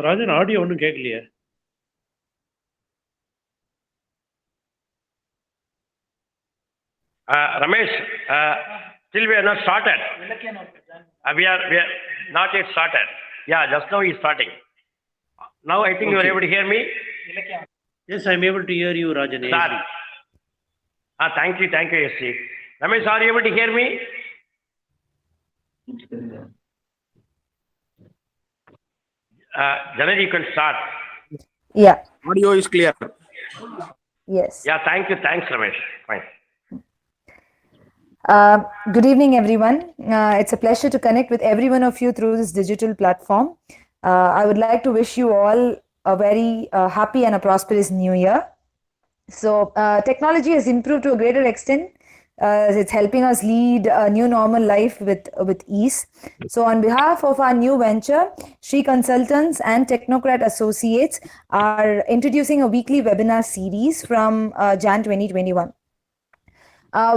Rajan, audio ஒன்னும் கேட்கலையே. Ramesh, still we are not started. We are not yet started. Yeah, just now he is starting. Now I think you are able to hear me. Yes, I am able to hear you, Rajan. Thank you, SC. Ramesh, are you able to hear me? Janet, you can start. Yeah. Audio is clear. Yes. Yeah, thank you. Thanks, Ramesh. Fine. Good evening, everyone. It's a pleasure to connect with every one of you through this digital platform. I would like to wish you all a very happy and a prosperous new year. So technology has improved to a greater extent. It's helping us lead a new normal life with ease. So on behalf of our new venture, Shree Consultants and Technocrat Associates are introducing a weekly webinar series from Jan 2021.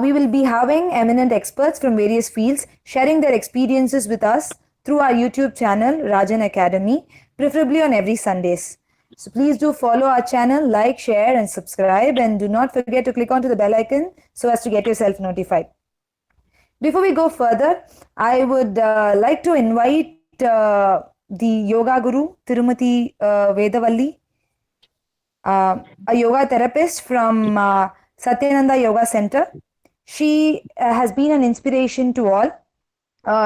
We will be having eminent experts from various fields sharing their experiences with us through our YouTube channel, Rajan Academy, preferably on every Sundays. So please do follow our channel, like, share, and subscribe, and do not forget to click onto the bell icon so as to get yourself notified. Before we go further, I would like to invite the Yoga Guru, Tirumati Vedavalli, a yoga therapist from Satyananda Yoga Center. She has been an inspiration to all.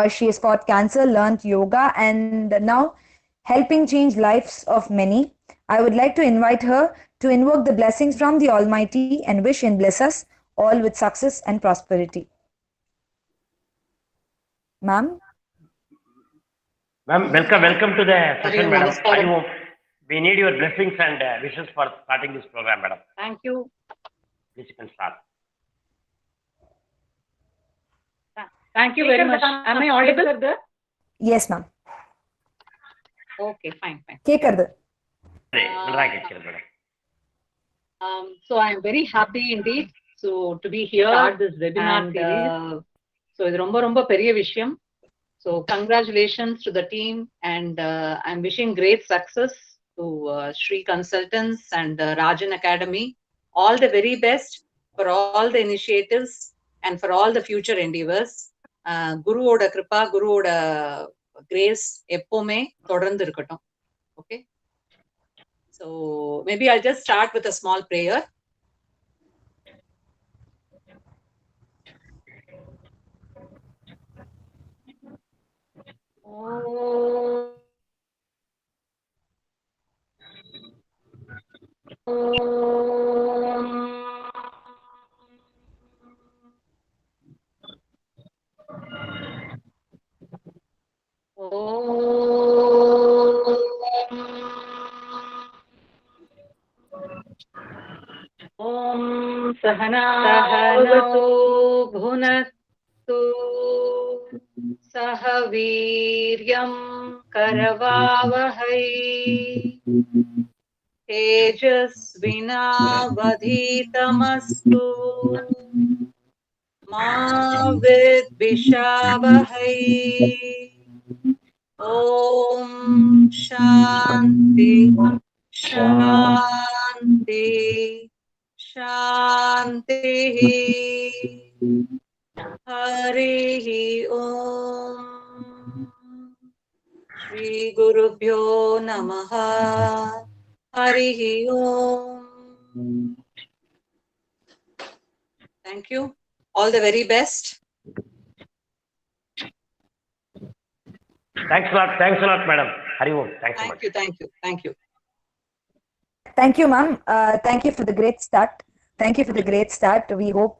She has fought cancer, learned yoga, and now helping change lives of many. I would like to invite her to invoke the blessings from the Almighty and wish and bless us all with success and prosperity. Ma'am? Ma'am, welcome to the session, madam. We need your blessings and wishes for starting this program, madam. Thank you. Please, you can start. Thank you very much. Am I audible? Yes, ma'am. Okay, fine. Kekardu. So I am very happy indeed to be here. Start this webinar series. So it's romba periya vishayam. So congratulations to the team, and I'm wishing great success to Shree Consultants and Rajan Academy. All the very best for all the initiatives and for all the future endeavors. Guruoda kripa, Guruoda grace எப்பவுமே தொடர்ந்து இருக்கட்டும். Okay. So maybe I'll just start with a small prayer. Om Sahana Bhunattu Sahaviryam Karavavahai Tejasvinavadhitamastu Ma Vidvishavahai. Om Shanti Shanti Shanti. Harihi Om. Shri Gurubhyo Namaha. Harihi Om. Thank you. All the very best. Thanks a lot, madam. Hari Om. Thanks so much. Thank you. Thank you, ma'am. Thank you for the great start. We hope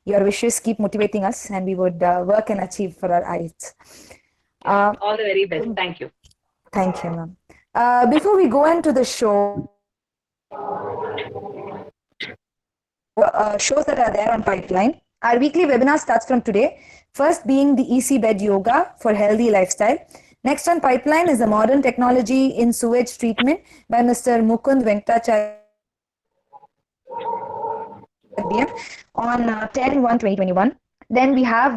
your wishes keep motivating us, and we would work and achieve for our heights. All the very best. Thank you. Thank you, ma'am. Before we go into the shows that are there on pipeline, our weekly webinar starts from today. First being the Easy Bed Yoga for healthy lifestyle. Next on pipeline is the modern technology in sewage treatment by Mr. Mukund Venkatacharya on 10/1/2021. Then we have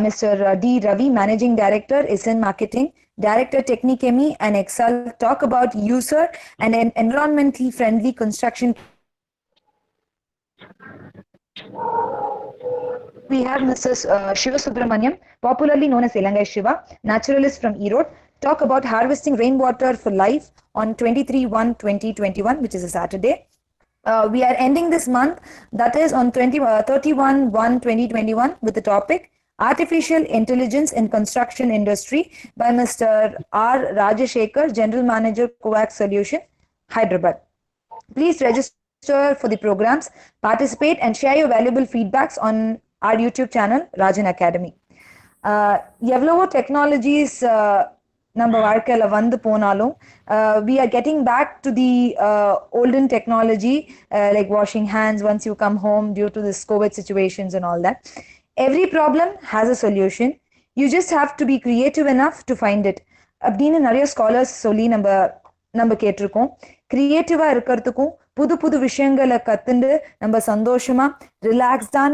Mr. D. Ravi, Managing Director, ISIN Marketing, Director Technichemy and Excel, talk about user and environmentally friendly construction. We have Mr. Shiva Subramaniam, popularly known as Ilangai Shiva, naturalist from Erode, talk about harvesting rainwater for life on 23/1/2021, which is a Saturday. We are ending this month, that is on 31/1/2021, with the topic Artificial Intelligence in Construction Industry by Mr. R. Rajashekar, General Manager, Coax Solution, Hyderabad. Please register for the programs, participate and share your valuable feedbacks on our YouTube channel, Rajan Academy. எவ்வளவோ technologies நம்ம வாழ்க்கையில வந்து போனாலும் we are getting back to the olden technology like washing hands once you come home due to this COVID situations and all that. Every problem has a solution. You just have to be creative enough to find it. அப்படின்னு நிறைய scholars சொல்லி நம்ம கேட்டிருக்கோம். கிரியேட்டிவா இருக்கிறதுக்கும் புது புது விஷயங்களை கத்துண்டு நம்ம சந்தோஷமா ரிலாக்ஸ்டான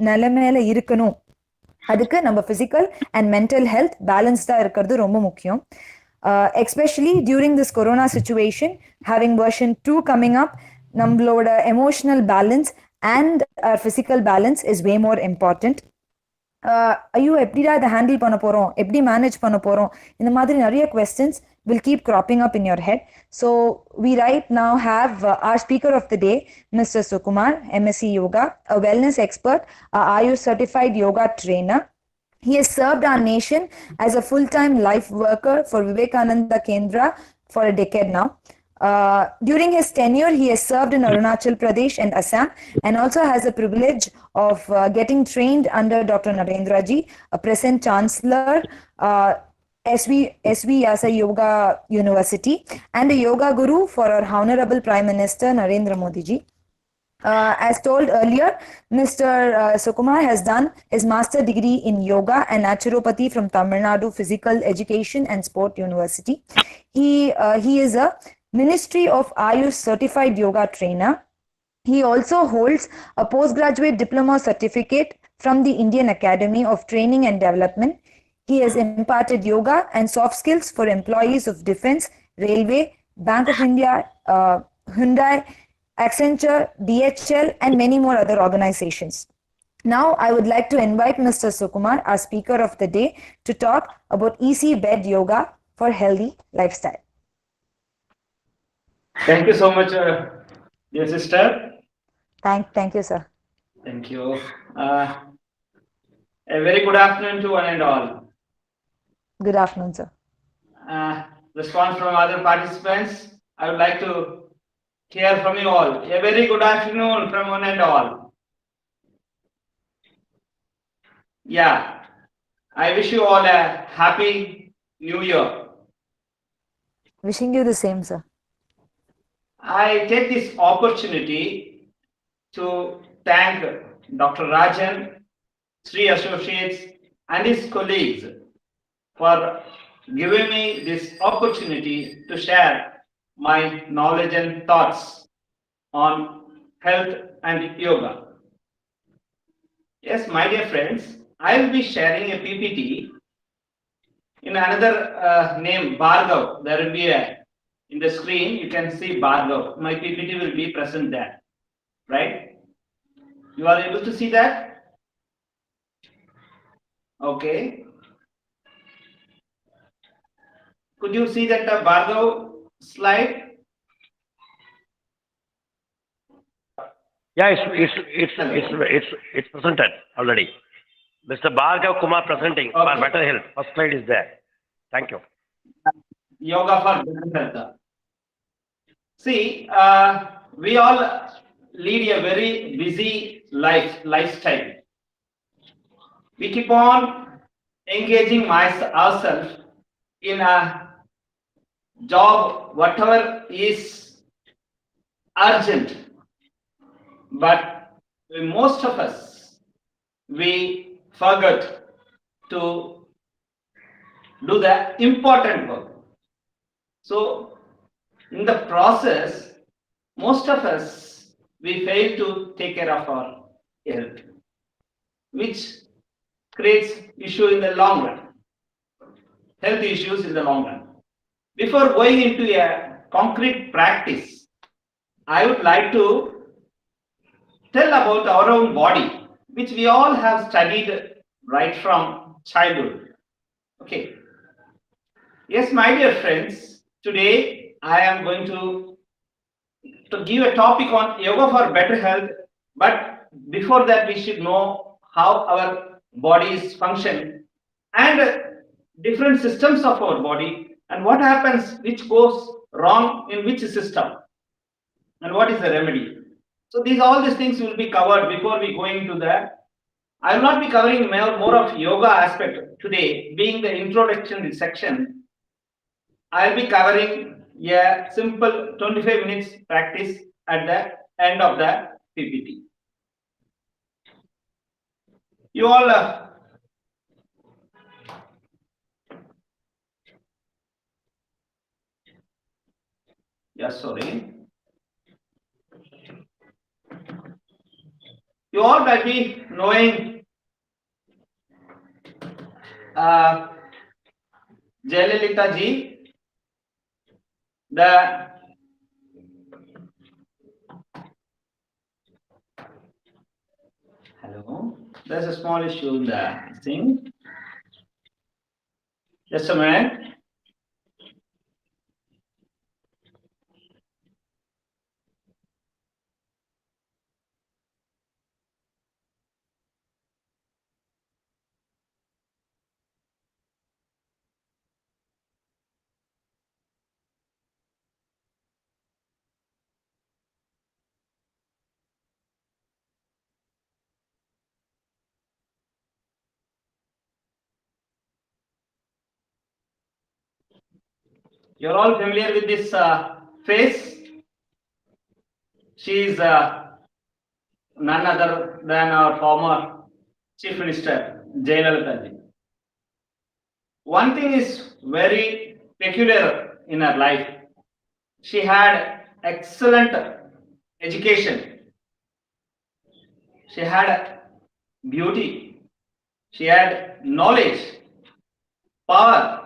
நிலைமையில இருக்கணும். அதுக்கு நம்ம பிசிக்கல் அண்ட் மென்டல் ஹெல்த் பேலன்ஸ்டா இருக்கிறது ரொம்ப முக்கியம். Especially during this corona situation, having version 2 coming up, நம்மளோட emotional balance and physical balance is way more important. ஐயோ எப்படிடா இதை ஹேண்டில் பண்ண போறோம், எப்படி மேனேஜ் பண்ண போறோம், இந்த மாதிரி நிறைய questions will keep cropping up in your head. So we right now have our speaker of the day, Mr. Sukumar, MSc Yoga, a wellness expert, a AYUSH certified yoga trainer. He has served our nation as a full-time life worker for Vivekananda Kendra for a decade now. During his tenure, he has served in Arunachal Pradesh and Assam, and also has the privilege of getting trained under Dr. Narendra Ji, a present chancellor, SV Yasa Yoga University, and a yoga guru for our Honorable Prime Minister Narendra Modi Ji. As told earlier, Mr. Sukumar has done his master degree in yoga and naturopathy from Tamil Nadu Physical Education and Sport University. He is a Ministry of AYUSH certified yoga trainer. He also holds a postgraduate diploma certificate from the Indian Academy of Training and Development. He has imparted yoga and soft skills for employees of Defense, Railway, Bank of India, Hyundai, Accenture, DHL, and many more other organizations. Now, I would like to invite Mr. Sukumar, our speaker of the day, to talk about easy bed yoga for healthy lifestyle. Thank you so much, dear sister. Thank you, sir. Thank you. A very good afternoon to one and all. Good afternoon, sir. Response from other participants. I would like to hear from you all. A very good afternoon from one and all. Yeah, I wish you all a happy new year. Wishing you the same, sir. I take this opportunity to thank Dr. Rajan, Shree Associates, and his colleagues for giving me this opportunity to share my knowledge and thoughts on health and yoga. Yes, my dear friends, I will be sharing a PPT in another name, Bhargav. There will be in the screen, you can see Bhargav. My PPT will be present there, right? You are able to see that? Okay. Could you see that Bhargav slide? Yeah, it's presented already. Mr. Bhargav Kumar presenting for better health. First slide is there. Thank you. Yoga for better health. See, we all lead a very busy lifestyle. We keep on engaging ourselves in a job, whatever is urgent. But most of us, we forget to do the important work. So in the process, most of us, we fail to take care of our health, which creates issue in the long run, health issues in the long run. Before going into a concrete practice, I would like to tell about our own body, which we all have studied right from childhood. Okay. Yes, my dear friends, today I am going to give a topic on yoga for better health. But before that, we should know how our bodies function and different systems of our body and what happens, which goes wrong in which system, and what is the remedy. So all these things will be covered before we go into that. I will not be covering more of yoga aspect today, being the introduction section. I will be covering a simple 25 minutes practice at the end of the PPT. You all sorry. You all might be knowing Jayalalitha ji, the hello. There's a small issue in the thing. Just a minute. You're all familiar with this face. She is none other than our former Chief Minister, Jayalalitha ji. One thing is very peculiar in her life. She had excellent education. She had beauty. She had knowledge, power.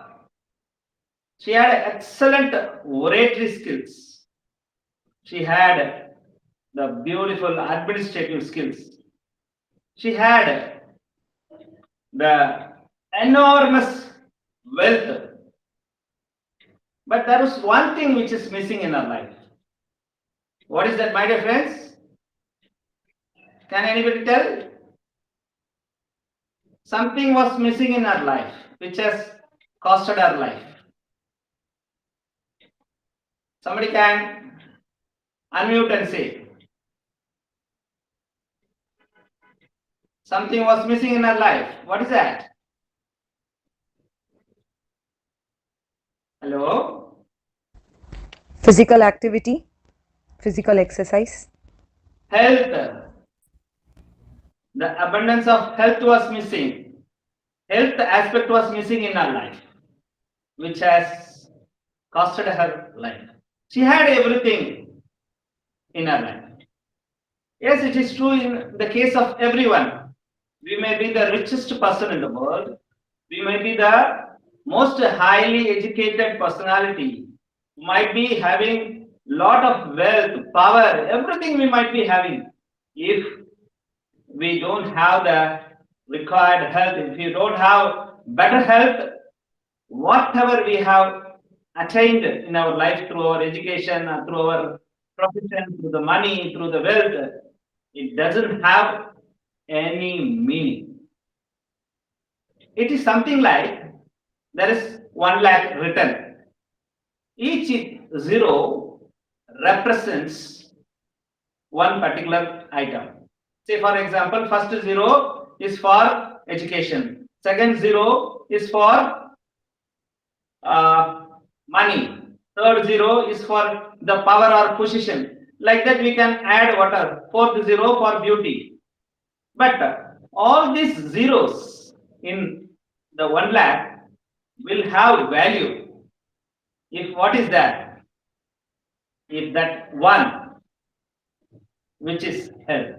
She had excellent oratory skills. She had the beautiful administrative skills. She had the enormous wealth. But there was one thing which is missing in her life. What is that, my dear friends? Can anybody tell? Something was missing in her life, which has costed her life. Somebody can unmute and say. Something was missing in her life. What is that? Hello? Physical activity, physical exercise. Health. The abundance of health was missing. Health aspect was missing in her life, which has costed her life. She had everything in her life. Yes, it is true in the case of everyone. We may be the richest person in the world. We may be the most highly educated personality. We might be having lot of wealth, power, everything we might be having. If we don't have the required health, if you don't have better health, whatever we have attained in our life through our education, through our profession, through the money, through the wealth, it doesn't have any meaning. It is something like there is 1 lakh written. Each zero represents one particular item. Say for example, first zero is for education, second zero is for money, third zero is for the power or position. Like that we can add fourth zero for beauty. But all these zeros in the 1 lakh, will have value if what is that? If that one, which is health.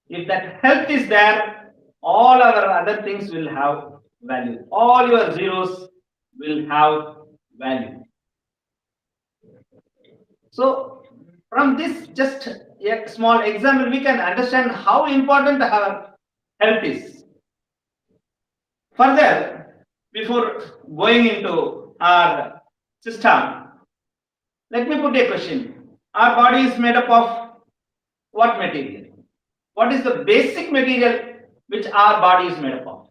If that health is there, all our other things will have value. All your zeros will have value. So, from this just a small example, we can understand how important our health is. Further, before going into our system, let me put a question. Our body is made up of what material? What is the basic material which our body is made up of?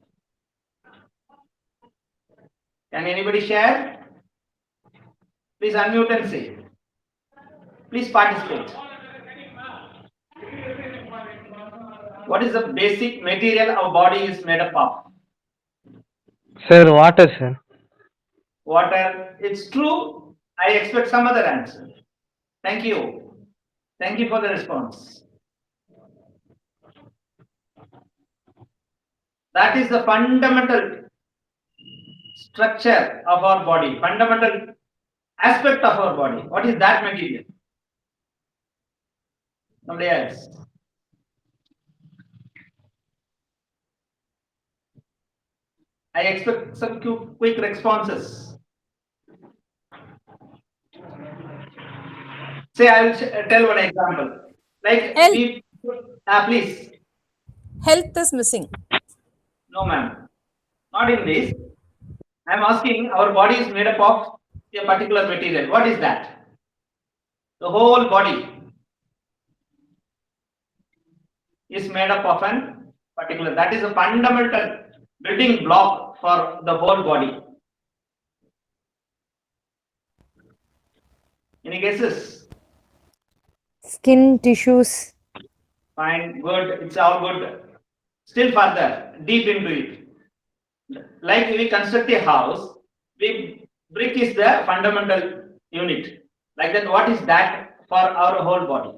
Can anybody share? Please unmute and say. Please participate. What is the basic material our body is made up of? Sir, water, sir. Water. It's true. I expect some other answer. Thank you. Thank you for the response. That is the fundamental structure of our body, fundamental aspect of our body. What is that material? Somebody else. I expect some quick responses. Say, I will tell one example. Like, please. Health is missing. No, ma'am. Not in this. I am asking, our body is made up of a particular material. What is that? The whole body is made up of an particular. That is a fundamental building block for the whole body. Any guesses? Skin, tissues. Fine, good. It's all good. Still further, deep into it. Like we construct a house, brick is the fundamental unit. Like that, what is that for our whole body?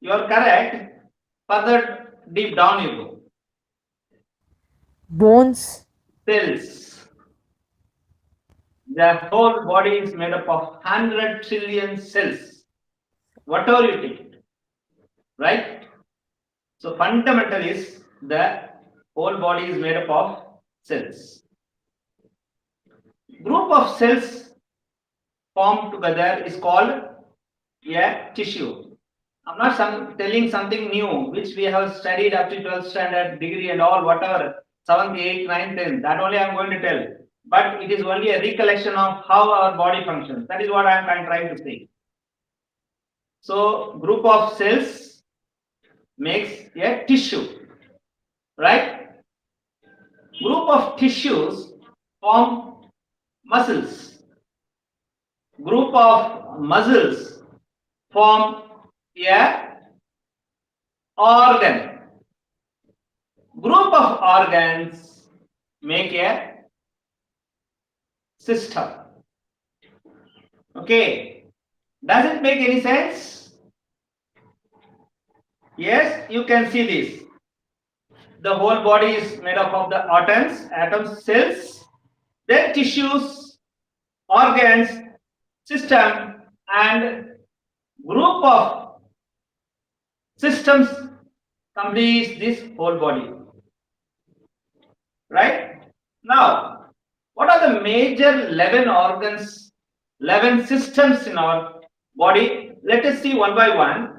You are correct. Further deep down you go. Bones. Cells. The whole body is made up of 100 trillion cells. Whatever you take it. Right? So fundamental is the whole body is made up of cells. Group of cells formed together is called a tissue. I'm not telling something new which we have studied up to 12th standard degree and all whatever 7th, 8th, 9th, 10th. That only I'm going to tell. But it is only a recollection of how our body functions. That is what I'm trying to say. So group of cells makes a tissue, right? Group of tissues form muscles. Group of muscles form a organ. Group of organs make a system. Okay, does it make any sense? Yes, you can see this. The whole body is made up of the atoms, cells, then tissues, organs, system, and group of systems completes this whole body. Right? Now, what are the major 11 organs, 11 systems in our body? Let us see one by one.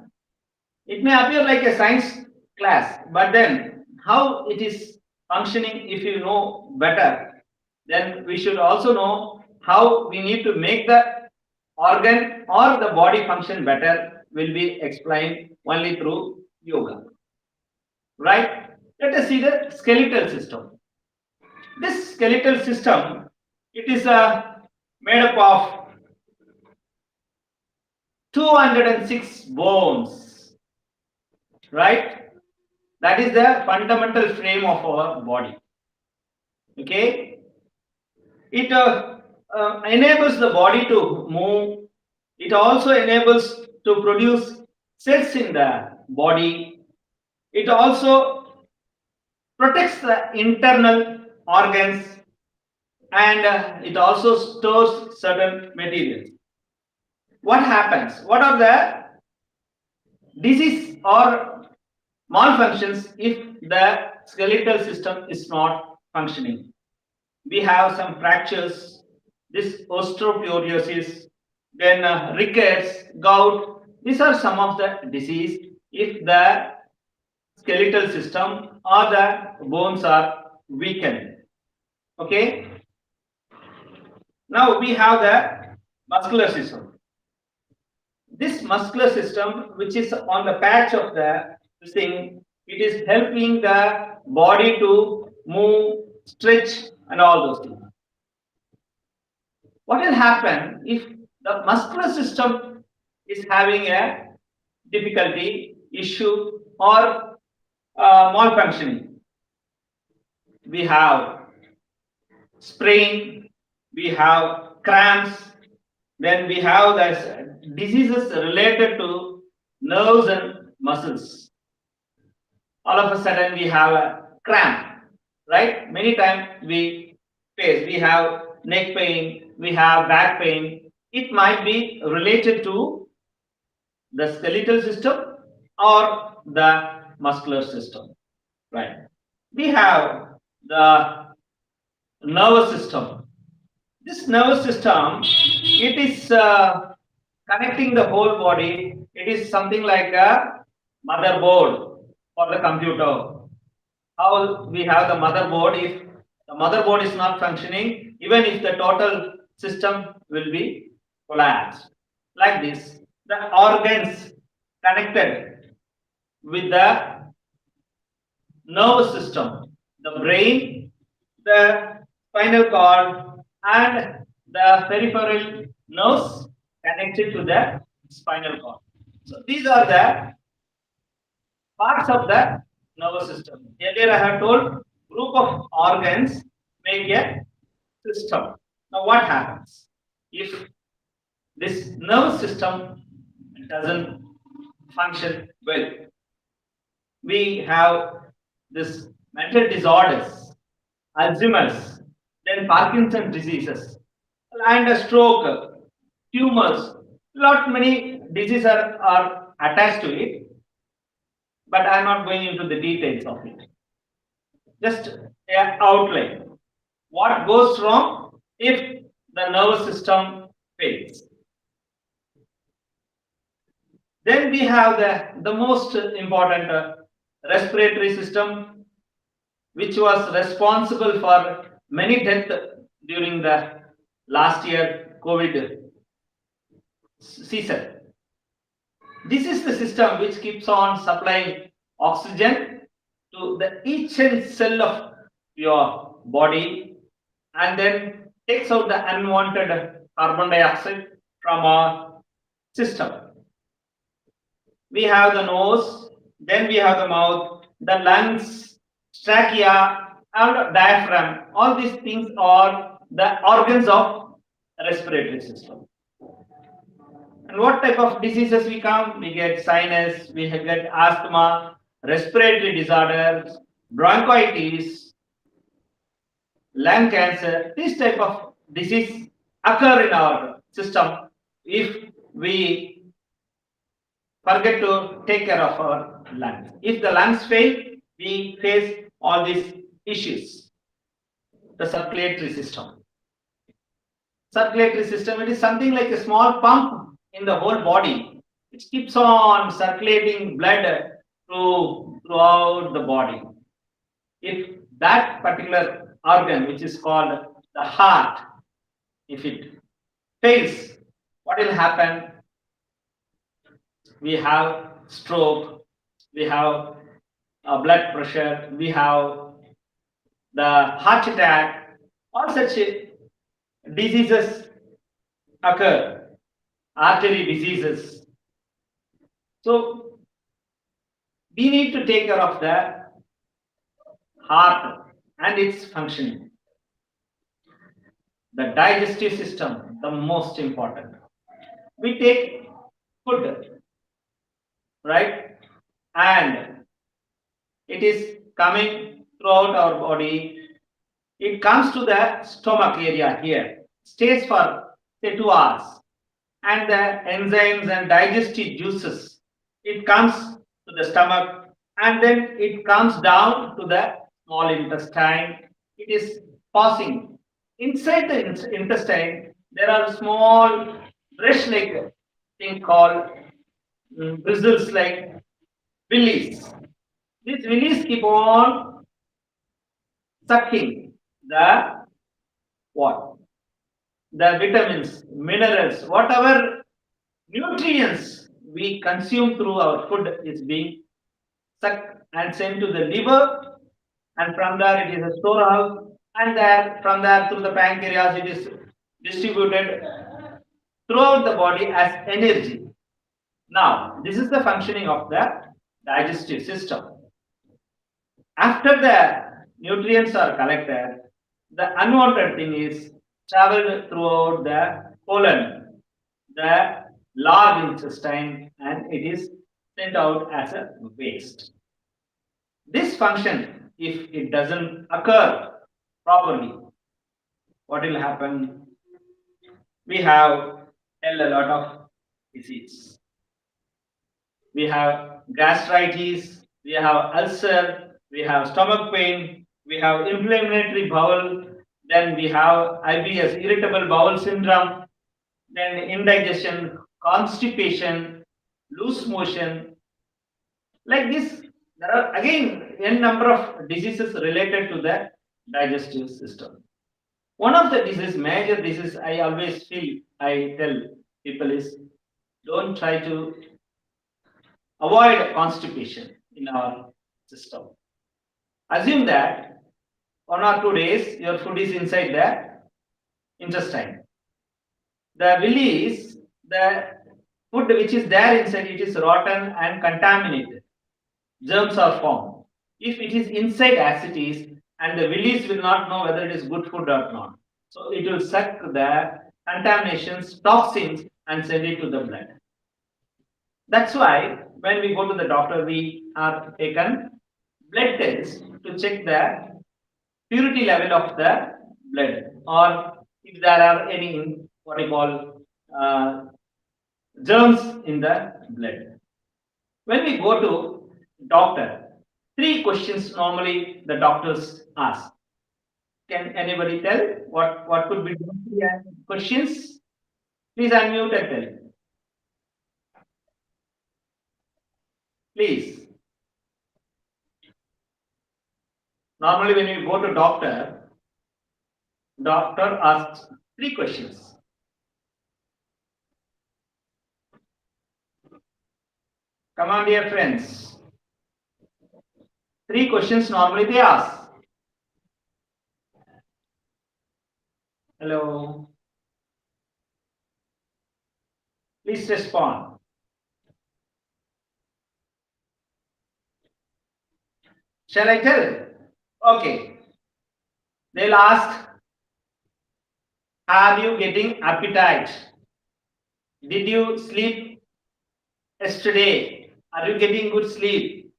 It may appear like a science class, but then how it is functioning, if you know better, then we should also know how we need to make the organ or the body function better will be explained only through yoga. Right? Let us see the skeletal system. This skeletal system, it is made up of 206 bones. Right? That is the fundamental frame of our body. Okay? It enables the body to move. It also enables to produce cells in the body. It also protects the internal organs, and it also stores certain materials. What happens? What are the disease or malfunctions if the skeletal system is not functioning? We have some fractures, this osteoporosis, then rickets, gout. These are some of the disease if the skeletal system or the bones are weakened. Okay. Now we have the muscular system. This muscular system, which is on the patch of the thing, it is helping the body to move, stretch, and all those things. What will happen if the muscular system is having a difficulty, issue, or malfunctioning? We have sprain, we have cramps, then we have the diseases related to nerves and muscles. All of a sudden we have a cramp, right? Many times we face, we have neck pain, we have back pain. It might be related to the skeletal system or the muscular system, right? We have the nervous system. This nervous system, it is connecting the whole body. It is something like a motherboard for the computer. How we have the motherboard, if the motherboard is not functioning, even if the total system will be collapsed. Like this, the organs connected with the nervous system, the brain, the spinal cord, and the peripheral nerves connected to the spinal cord. So these are the parts of the nervous system. Earlier I have told group of organs make a system. Now what happens if this nervous system doesn't function well? We have this mental disorders, Alzheimer's, then Parkinson's diseases, and a stroke, tumors. Lot many diseases are attached to it, but I am not going into the details of it. Just an outline. What goes wrong if the nervous system fails? Then we have the most important respiratory system, which was responsible for many deaths during the last year COVID season. This is the system which keeps on supplying oxygen to each cell of your body and then takes out the unwanted carbon dioxide from our system. We have the nose, then we have the mouth, the lungs, trachea, and diaphragm. All these things are the organs of respiratory system. And what type of diseases we come? We get sinus, we get asthma, respiratory disorders, bronchitis, lung cancer. This type of disease occur in our system if we forget to take care of our lungs. If the lungs fail, we face all these issues. The circulatory system. Circulatory system, it is something like a small pump in the whole body. It keeps on circulating blood throughout the body. If that particular organ, which is called the heart, if it fails, what will happen? We have stroke, we have blood pressure, we have the heart attack. All such diseases occur, artery diseases. So we need to take care of the heart and its functioning. The digestive system, the most important. We take food, right? And it is coming through throughout our body. It comes to the stomach area here, stays for say 2 hours, and the enzymes and digestive juices, it comes to the stomach, and then it comes down to the small intestine. It is passing inside the intestine. There are small brush-like thing called bristles like willies. These willies keep on sucking the what? The vitamins, minerals, whatever nutrients we consume through our food is being sucked and sent to the liver, and from there it is a storehouse, and there from there through the pancreas it is distributed throughout the body as energy. Now, this is the functioning of the digestive system. After the nutrients are collected, the unwanted thing is traveled throughout the colon, the large intestine, and it is sent out as a waste. This function, if it doesn't occur properly, what will happen? We have a lot of disease. We have gastritis, we have ulcer, we have stomach pain, we have inflammatory bowel, then we have IBS, irritable bowel syndrome, then indigestion, constipation, loose motion. Like this, there are again n number of diseases related to the digestive system. One of the diseases, major disease, I always feel, I tell people is, don't try to avoid constipation in our system. Assume that 1 or 2 days your food is inside the intestine. The willies, the food which is there inside, it is rotten and contaminated. Germs are formed. If it is inside as it is, and the willies will not know whether it is good food or not. So it will suck the contaminations, toxins, and send it to the blood. That's why when we go to the doctor, we are taken blood tests to check the purity level of the blood, or if there are any what you call germs in the blood. When we go to doctor, 3 questions normally the doctors ask. Can anybody tell what could be the questions? Please unmute and tell. Please. Normally when you go to doctor asks 3 questions. Come on, dear friends. 3 questions normally they ask. Hello. Please respond. Shall I tell? Okay. They'll ask, are you getting appetite? Did you sleep yesterday? Are you getting good sleep?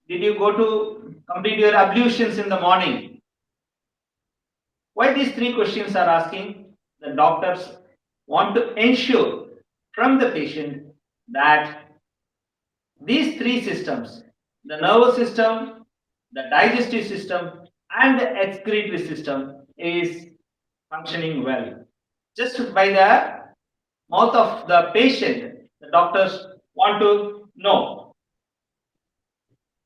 Did you go to complete your ablutions in the morning? Why these 3 questions are asking? The doctors want to ensure from the patient that these 3 systems, the nervous system, the digestive system, and the excretory system is functioning well. Just by the mouth of the patient, the doctors want to know.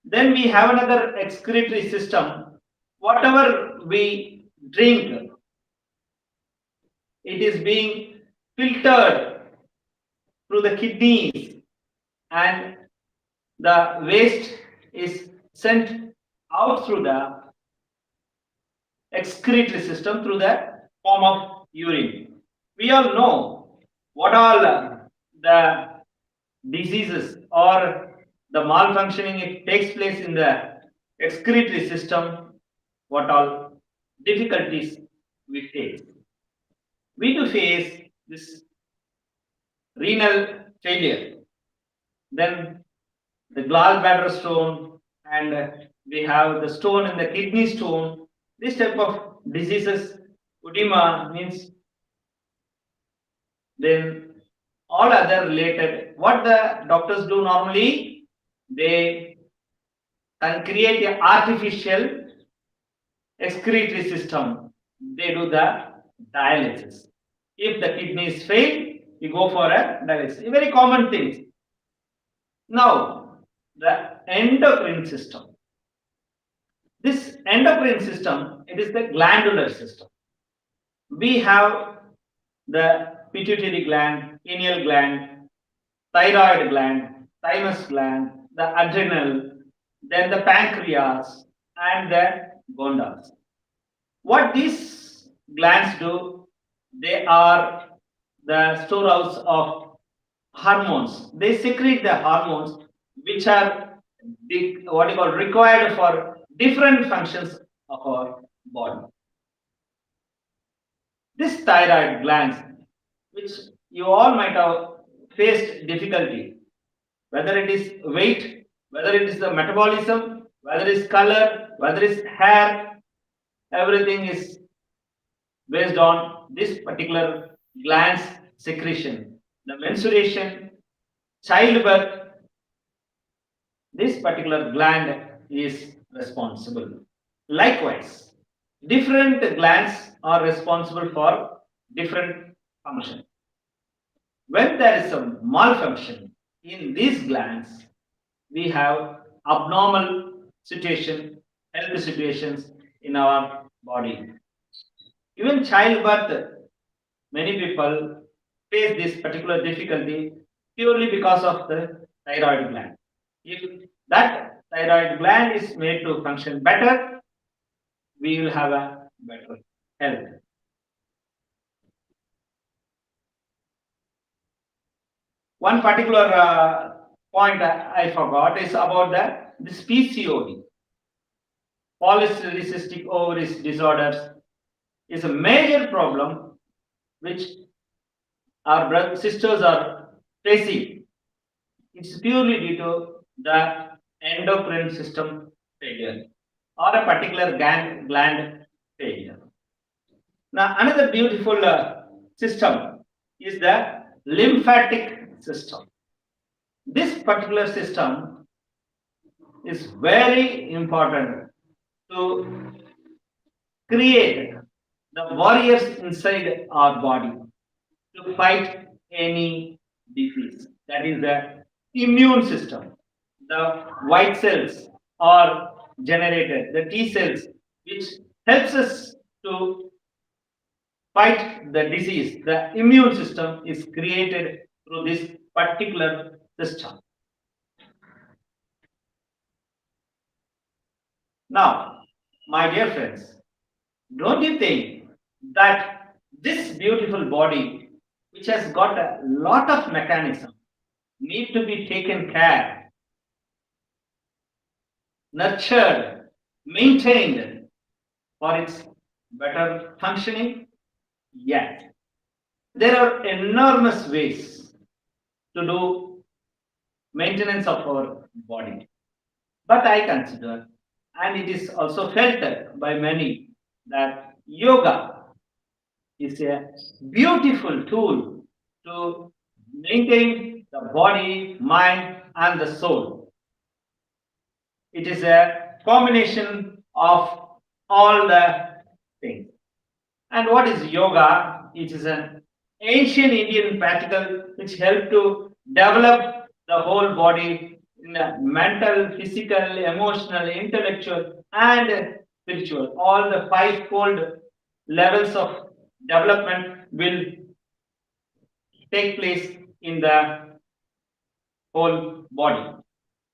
Then we have another excretory system. Whatever we drink, it is being filtered through the kidneys, and the waste is sent out through the excretory system through the form of urine. We all know what all the diseases or the malfunctioning it takes place in the excretory system, what all difficulties we face. We do face this renal failure, then the gallbladder stone, and we have the stone in the kidney stone. This type of diseases, edema means, then all other related. What the doctors do normally, they can create an artificial excretory system. They do the dialysis. If the kidneys fail, you go for a dialysis. A very common thing. Now, the endocrine system. This endocrine system, it is the glandular system. We have the pituitary gland, pineal gland, thyroid gland, thymus gland, the adrenal, then the pancreas, and the gonads. What these glands do, they are the storehouse of hormones. They secrete the hormones which are required for different functions of our body. This thyroid glands, which you all might have faced difficulty, whether it is weight, whether it is the metabolism, whether it is color, whether it is hair, everything is based on this particular gland's secretion. The menstruation, childbirth, this particular gland is responsible. Likewise, different glands are responsible for different functions. When there is a malfunction in these glands, we have abnormal situation, health situations in our body. Even childbirth, many people face this particular difficulty purely because of the thyroid gland. If that thyroid gland is made to function better, we will have a better health. One particular point I forgot is about this PCOD. Polycystic ovaries disorders is a major problem which our brothers sisters are facing. It's purely due to the endocrine system failure or a particular gland failure. Now, another beautiful system is the lymphatic system. This particular system is very important to create the warriors inside our body to fight any disease. That is the immune system. The white cells are generated, the T cells, which helps us to fight the disease. The immune system is created through this particular system. Now, my dear friends, don't you think that this beautiful body, which has got a lot of mechanism, need to be taken care, nurtured, maintained for its better functioning? Yes. There are enormous ways to do maintenance of our body. But I consider, and it is also felt by many, that yoga is a beautiful tool to maintain the body, mind, and the soul. It is a combination of all the things. And what is yoga? It is an ancient Indian practical which helped to develop the whole body in a mental, physical, emotional, intellectual, and spiritual. All the five-fold levels of development will take place in the whole body.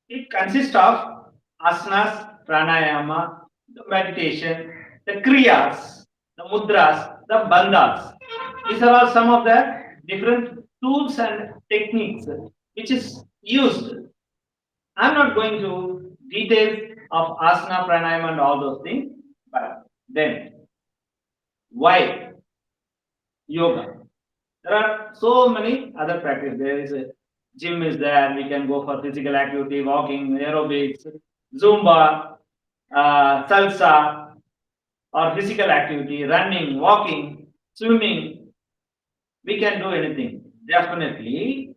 It consists of asanas, pranayama, the meditation, the kriyas, the mudras, the bandhas. These are all some of the different tools and techniques which is used. I'm not going to details of asana, pranayama, and all those things, but then why yoga? There are so many other practices. There is a gym is there. We can go for physical activity, walking, aerobics, Zumba, salsa, or physical activity, running, walking, swimming, we can do anything. Definitely,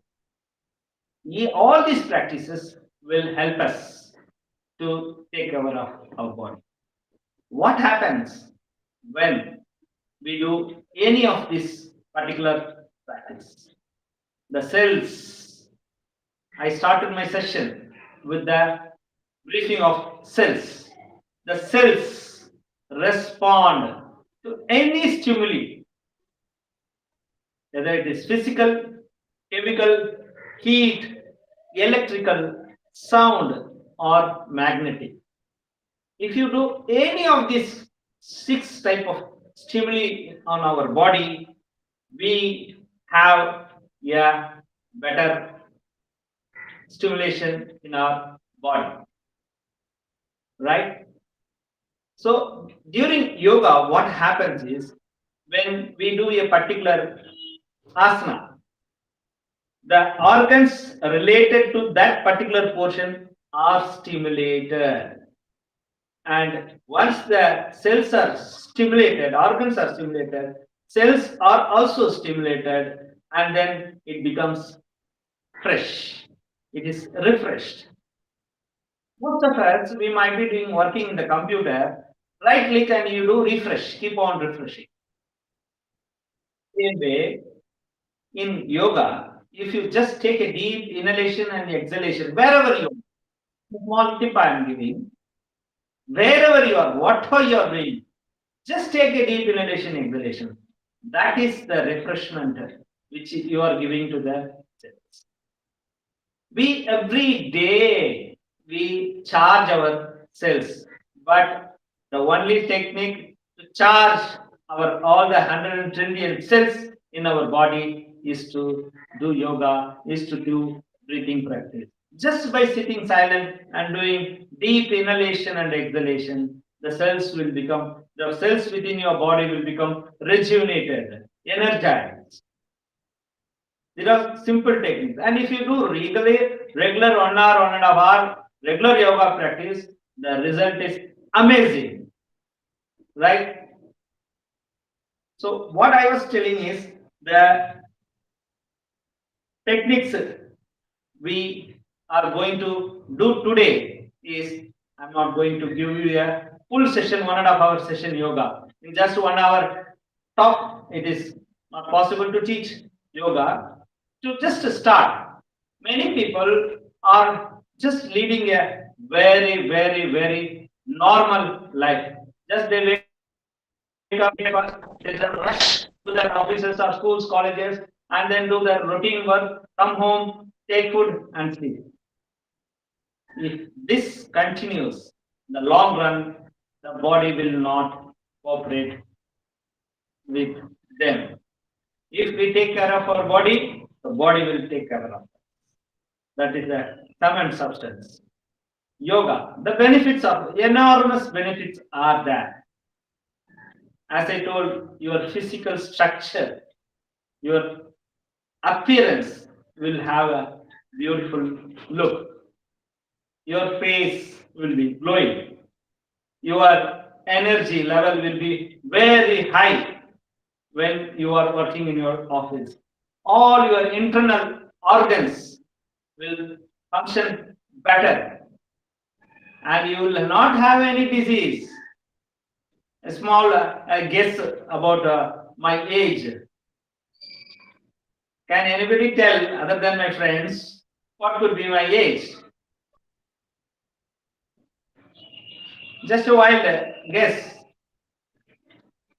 all these practices will help us to take care of our body. What happens when we do any of this particular practice? The cells, I started my session with the briefing of cells. The cells respond to any stimuli, whether it is physical, chemical, heat, electrical, sound, or magnetic. If you do any of these 6 type of stimuli on our body, we have a better stimulation in our body, right? So during yoga, what happens is when we do a particular asana, the organs related to that particular portion are stimulated. And once the cells are stimulated, organs are stimulated, cells are also stimulated, and then it becomes fresh. It is refreshed. Most of us, we might be doing working in the computer, right click and you do refresh, keep on refreshing. Same way, in yoga, if you just take a deep inhalation and exhalation, wherever you are, small tip I am giving, wherever you are, whatever you are doing, just take a deep inhalation, exhalation. That is the refreshment which you are giving to the cells. We every day we charge our cells, but the only technique to charge our all the 100 trillion cells in our body is to do yoga, is to do breathing practice. Just by sitting silent and doing deep inhalation and exhalation, the cells within your body will become rejuvenated, energized. These are simple techniques. And if you do regular 1 hour, 1.5 hour, regular yoga practice, the result is amazing. Right? So what I was telling is the techniques we are going to do today is, I'm not going to give you a full session, 1.5 hour session yoga. In just 1 hour talk, it is not possible to teach yoga. To just start, many people are just leading a very, very, very normal life. Just they wake up, they just rush to their offices or schools, colleges, and then do their routine work, come home, take food, and sleep. If this continues, in the long run, the body will not cooperate with them. If we take care of our body, the body will take care of us. That is the sum and substance. Yoga, the benefits of enormous benefits are there. As I told, your physical structure, your appearance will have a beautiful look. Your face will be glowing. Your energy level will be very high when you are working in your office. All your internal organs will function better, and you will not have any disease. A small guess about my age. Can anybody tell, other than my friends, what could be my age? Just a wild guess.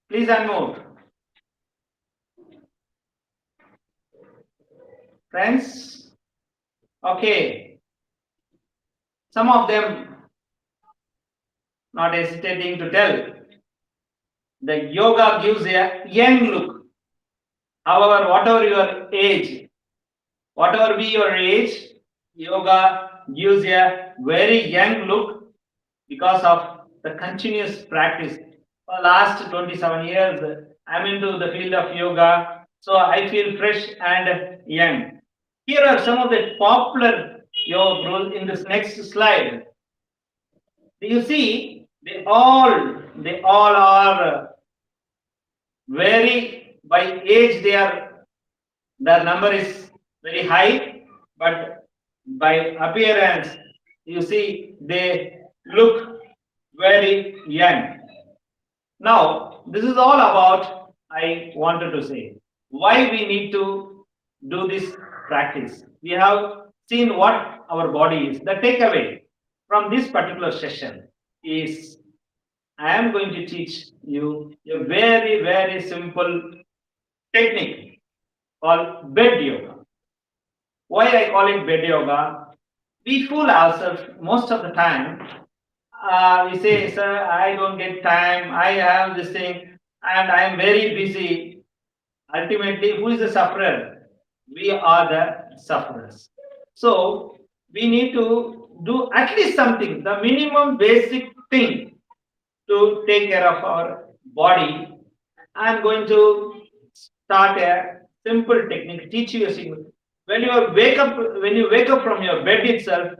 Please unmute. Friends? Okay. Some of them not hesitating to tell. The yoga gives a young look. However, whatever your age, whatever be your age, yoga gives a very young look because of the continuous practice. For the last 27 years, I'm into the field of yoga, so I feel fresh and young. Here are some of the popular yoga rules in this next slide. You see, they all are very, by age their number is very high, but by appearance, you see, they look very young. Now, this is all about, I wanted to say, why we need to do this practice. We have seen what our body is. The takeaway from this particular session is I am going to teach you a very, very simple technique called bed yoga. Why I call it bed yoga? We fool ourselves most of the time. We say, sir, I don't get time, I have this thing, and I am very busy. Ultimately, who is the sufferer? We are the sufferers. So, we need to do at least something, the minimum basic thing to take care of our body. I'm going to start a simple technique, teach you a single. When you wake up from your bed itself,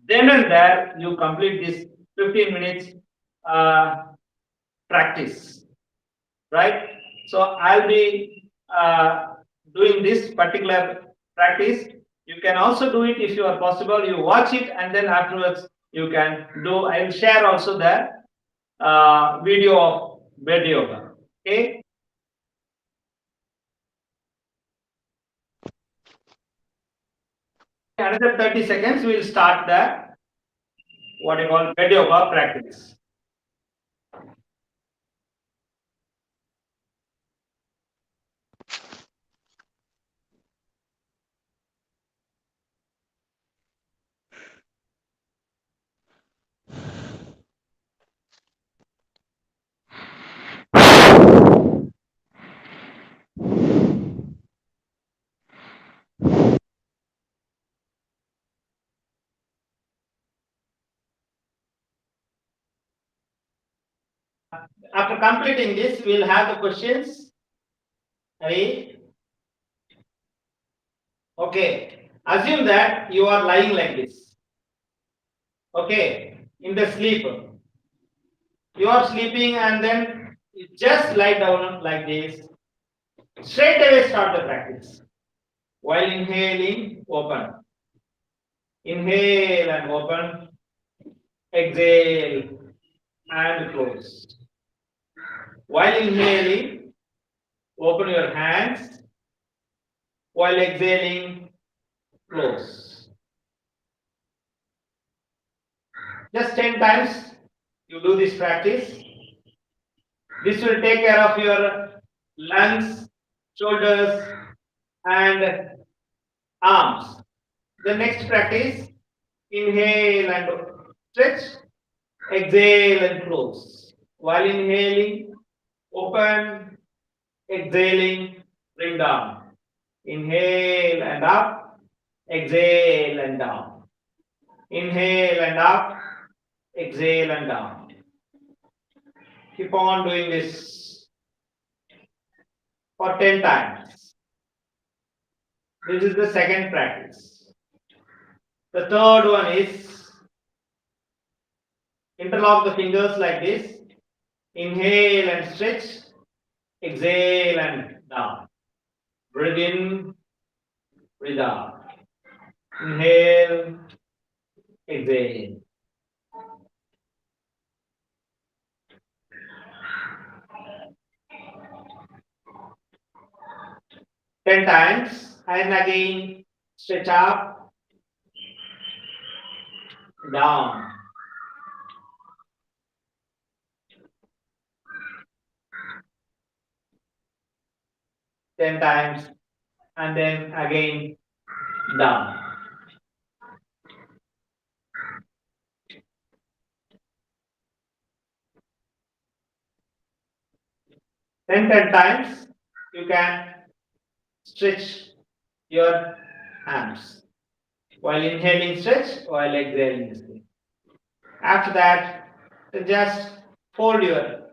then and there you complete this 15 minutes practice, right? So I'll be doing this particular practice. You can also do it if you are possible. You watch it and then afterwards you can do. I will share also the video of bed yoga. Okay. Another 30 seconds, we will start the what you call bed yoga practice. After completing this, we'll have the questions. Ready? Okay. Assume that you are lying like this. Okay. In the sleep. You are sleeping and then you just lie down like this. Straight away start the practice. While inhaling, open. Inhale and open. Exhale and close. While inhaling, open your hands. While exhaling, close. Just 10 times you do this practice. This will take care of your lungs, shoulders, and arms. The next practice, inhale and stretch, exhale and close. While inhaling, open, exhaling, bring down. Inhale and up, exhale and down. Inhale and up, exhale and down. Keep on doing this for 10 times. This is the second practice. The third one is interlock the fingers like this. Inhale and stretch. Exhale and down. Breathe in, breathe out. Inhale, exhale. Ten times, and again stretch up, down. Ten times, and then again down. Then 10 times, you can stretch your arms. While inhaling, stretch, while exhaling, stretch. After that, just fold your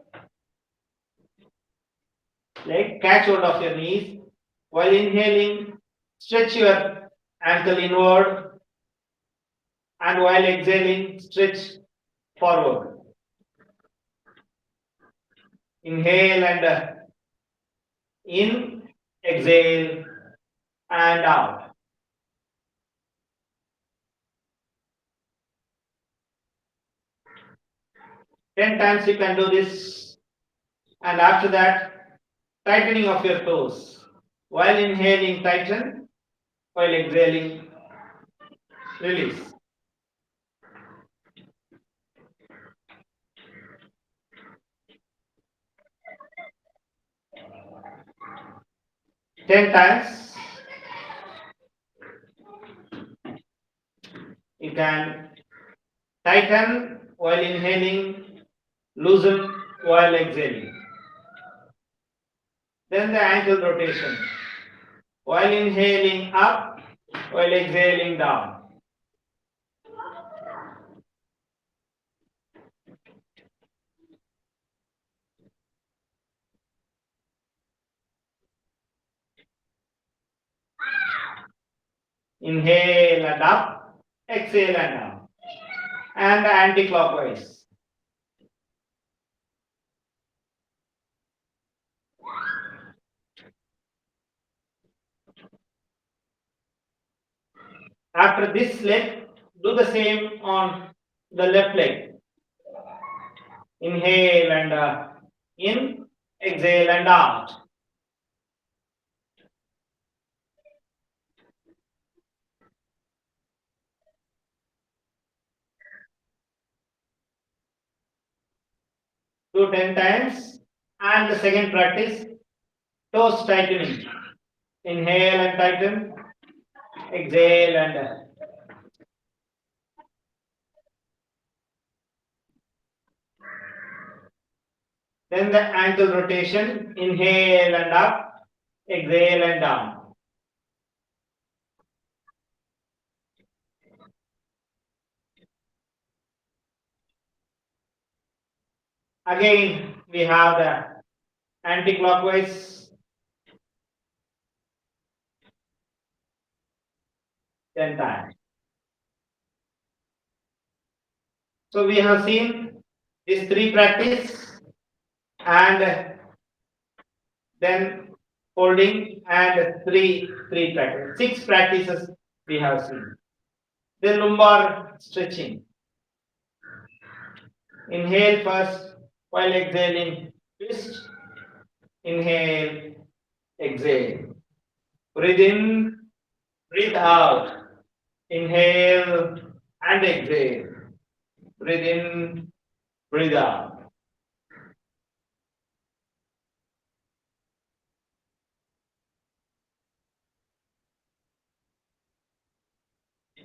leg, catch hold of your knees. While inhaling, stretch your ankle inward. And while exhaling, stretch forward. Inhale and in, exhale and out. Ten times you can do this, and after that, tightening of your toes. While inhaling, tighten. While exhaling, release. Ten times. You can tighten while inhaling, loosen while exhaling. Then the ankle rotation. While inhaling up, while exhaling down. Inhale and up, exhale and down. And anti-clockwise. After this leg, do the same on the left leg. Inhale and in, exhale and out. Do 10 times. And the second practice, toes tightening. Inhale and tighten. Exhale and then the ankle rotation. Inhale and up. Exhale and down. Again, we have the anti-clockwise. 10 times. So we have seen these three practice and then holding and three practice. 6 practices we have seen. Then lumbar stretching. Inhale first while exhaling, twist. Inhale, exhale. Breathe in, breathe out. Inhale and exhale. Breathe in, breathe out.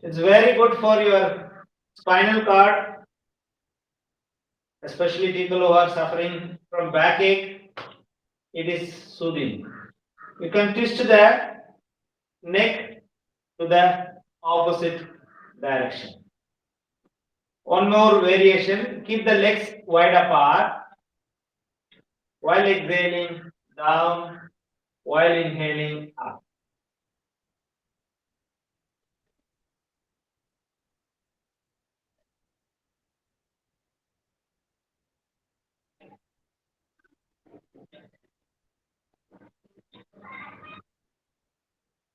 It's very good for your spinal cord, especially people who are suffering from backache. It is soothing. You can twist the neck to the opposite direction. One more variation, keep the legs wide apart while exhaling down, while inhaling up.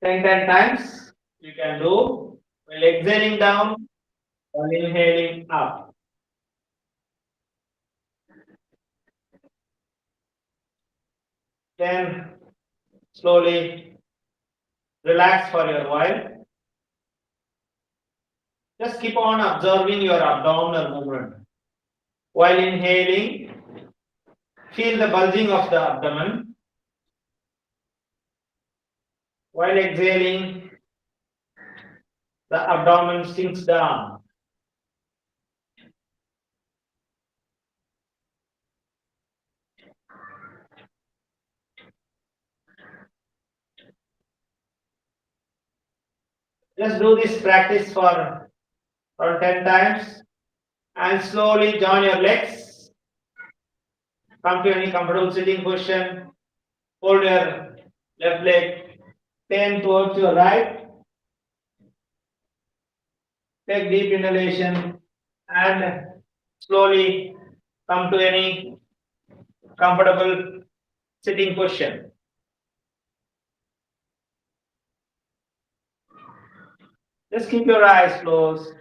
Ten times you can do while exhaling down, while inhaling up. Then slowly relax for a while. Just keep on observing your abdominal movement. While inhaling, feel the bulging of the abdomen. While exhaling, the abdomen sinks down. Just do this practice for 10 times and slowly join your legs. Come to any comfortable sitting position. Hold your left leg, turn towards your right. Take deep inhalation and slowly come to any comfortable sitting position. Just keep your eyes closed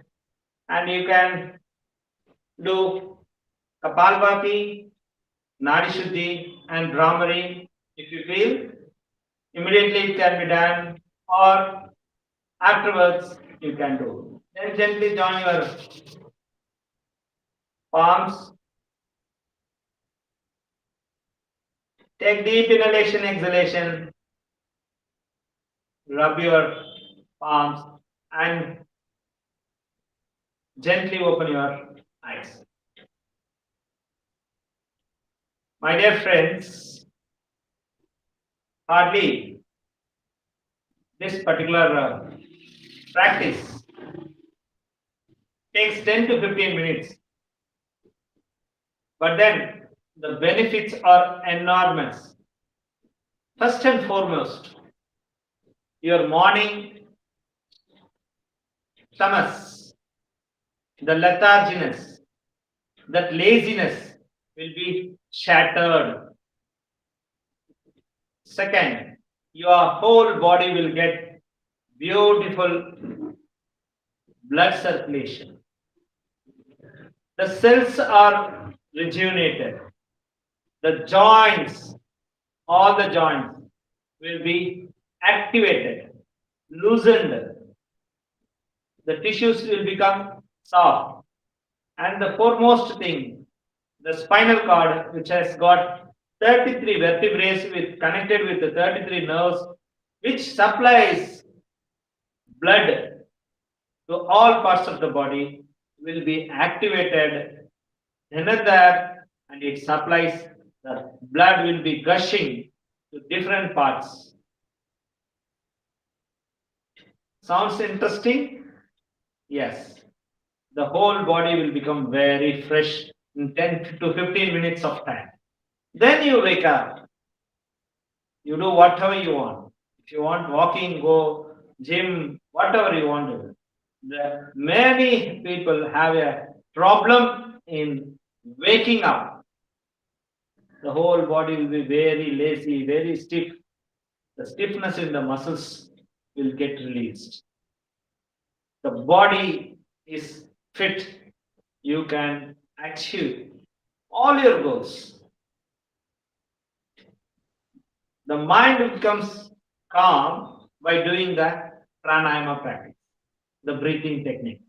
and you can do Kapalbhati, Nadi Shuddhi and Brahmari if you feel. Immediately it can be done or afterwards you can do. Then gently join your palms. Take deep inhalation, exhalation. Rub your palms and gently open your eyes. My dear friends, hardly this particular practice takes 10 to 15 minutes. But then the benefits are enormous. First and foremost, your morning tamas, the letharginess, that laziness will be shattered. Second, your whole body will get beautiful blood circulation. The cells are rejuvenated. The joints, all the joints will be activated, loosened. The tissues will become soft. And the foremost thing, the spinal cord, which has got 33 vertebrae connected with the 33 nerves, which supplies blood to all parts of the body, will be activated. Another, and it supplies, the blood will be gushing to different parts. Sounds interesting? Yes. The whole body will become very fresh in 10 to 15 minutes of time. Then you wake up. You do whatever you want. If you want walking, go gym, whatever you want to do. Many people have a problem in waking up. The whole body will be very lazy, very stiff. The stiffness in the muscles will get released. The body is fit. You can achieve all your goals. The mind becomes calm by doing the pranayama practice, the breathing technique.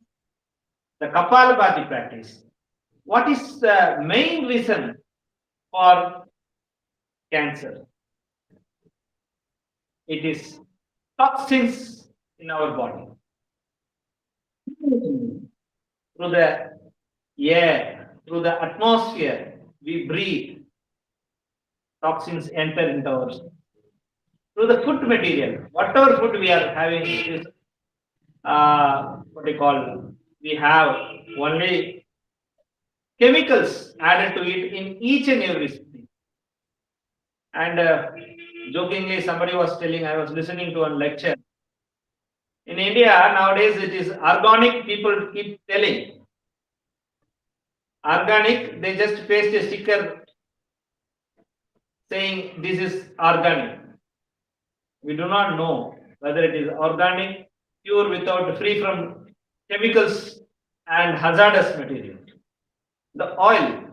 The Kapalabhati practice. What is the main reason for cancer? It is toxins in our body. Through the air, through the atmosphere, we breathe. Toxins enter into our body. Through the food material, whatever food we are having is what we call, we have only chemicals added to it in each and every thing. And jokingly, somebody was telling, I was listening to a lecture. In India, nowadays it is organic, people keep telling. Organic, they just paste a sticker saying this is organic. We do not know whether it is organic, pure, without, free from chemicals and hazardous material. The oil,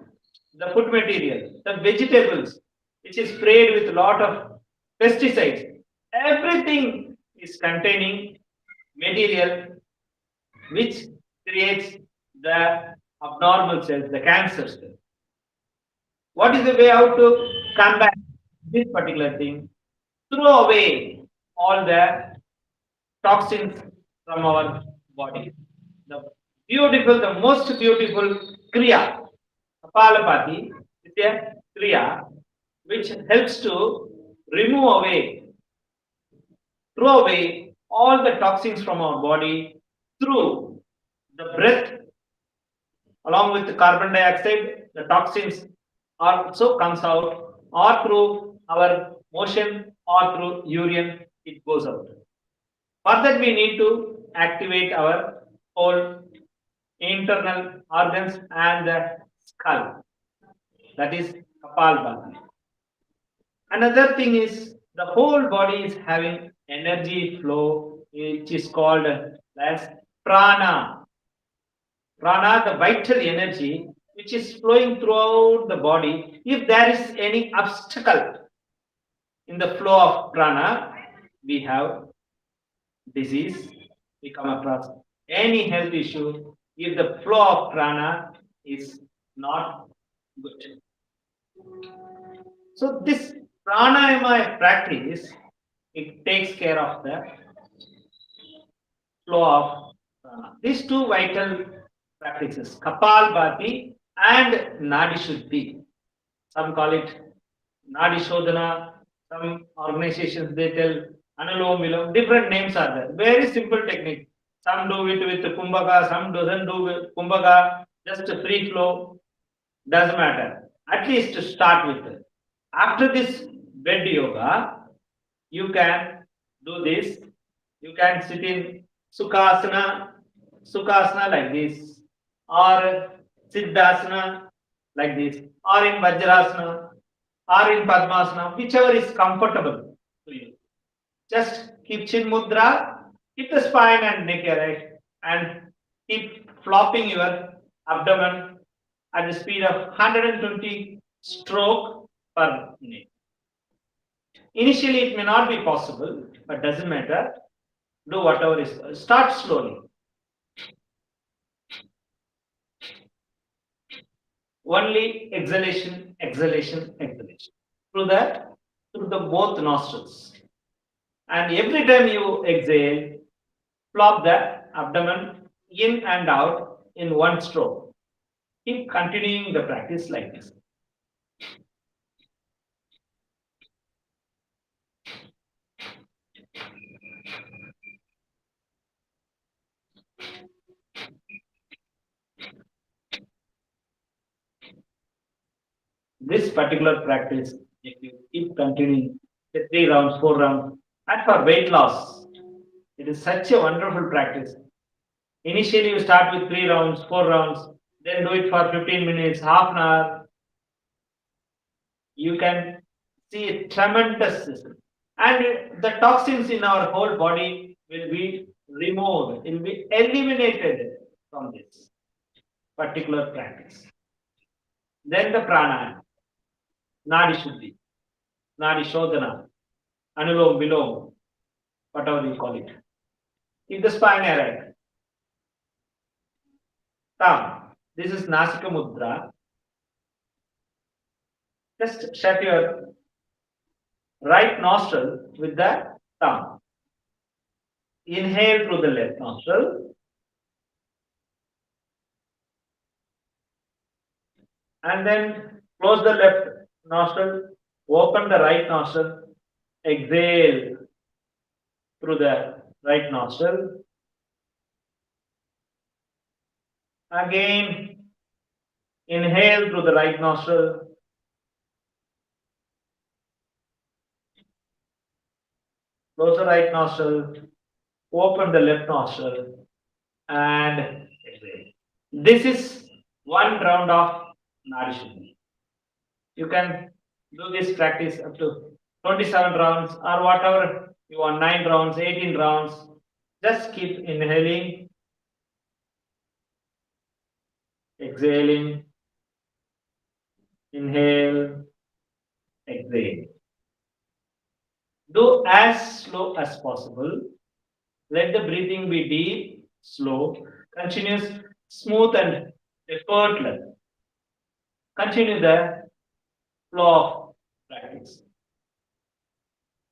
the food material, the vegetables, which is sprayed with a lot of pesticides, everything is containing material which creates the abnormal cells, the cancer cells. What is the way out to combat this particular thing? Throw away all the toxins from our body. The most beautiful Kriya, Kapalabhati, is a Kriya which helps to remove away, throw away all the toxins from our body through the breath. Along with the carbon dioxide, the toxins also comes out, or through our motion or through urine, it goes out. For that, we need to activate our whole internal organs and the skull. That is Kapalbhati. Another thing is the whole body is having energy flow, which is called as prana. Prana, the vital energy, which is flowing throughout the body. If there is any obstacle in the flow of prana, we have disease, we come across any health issue if the flow of prana is not good. So this pranayama practice, it takes care of the flow of prana. These two vital practices, Kapalbhati and Nadi Shuddhi. Some call it Nadi Shodhana, some organizations they tell Anulom Vilom, different names are there. Very simple technique. Some do it with Kumbhaka, some doesn't do with Kumbhaka, just a free flow, doesn't matter. At least to start with it. After this bed yoga, you can do this. You can sit in Sukhasana like this, or Siddhasana like this, or in Vajrasana, or in Padmasana, whichever is comfortable to you. Just keep chin mudra, keep the spine and neck erect, and keep flopping your abdomen at the speed of 120 stroke per minute. Initially, it may not be possible, but doesn't matter. Do whatever is. Start slowly. Only exhalation, exhalation, exhalation. Through the both nostrils. And every time you exhale, flop the abdomen in and out in one stroke. Keep continuing the practice like this. This particular practice, if you keep continuing 3 rounds, 4 rounds, and for weight loss, it is such a wonderful practice. Initially, you start with 3 rounds, 4 rounds, then do it for 15 minutes, half an hour. You can see a tremendous result. And the toxins in our whole body will be removed, will be eliminated from this particular practice. Then the pranayama, Nadi Shuddhi, Nadi Shodhana, Anulom Vilom, whatever you call it. Keep the spine erect. Thumb. This is Nasika Mudra. Just shut your right nostril with the thumb. Inhale through the left nostril. And then close the left nostril, open the right nostril, exhale through the right nostril. Again, inhale through the right nostril. Close the right nostril, open the left nostril, and exhale. This is one round of Nadi Shuddhi. You can do this practice up to 27 rounds or whatever you want, 9 rounds, 18 rounds. Just keep inhaling, exhaling, inhale, exhale. Do as slow as possible. Let the breathing be deep, slow, continuous, smooth, and effortless. Continue the flow of practice.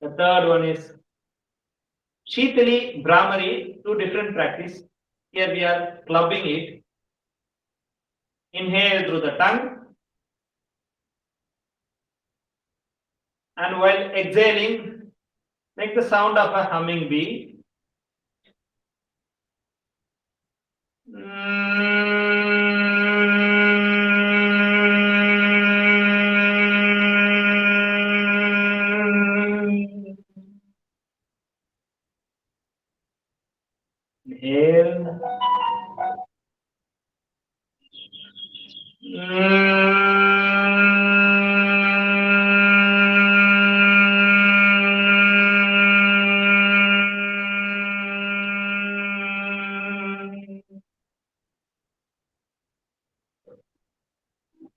The third one is Shitali, Brahmari, 2 different practice. Here we are clubbing it. Inhale through the tongue. And while exhaling, make the sound of a humming bee. Inhale.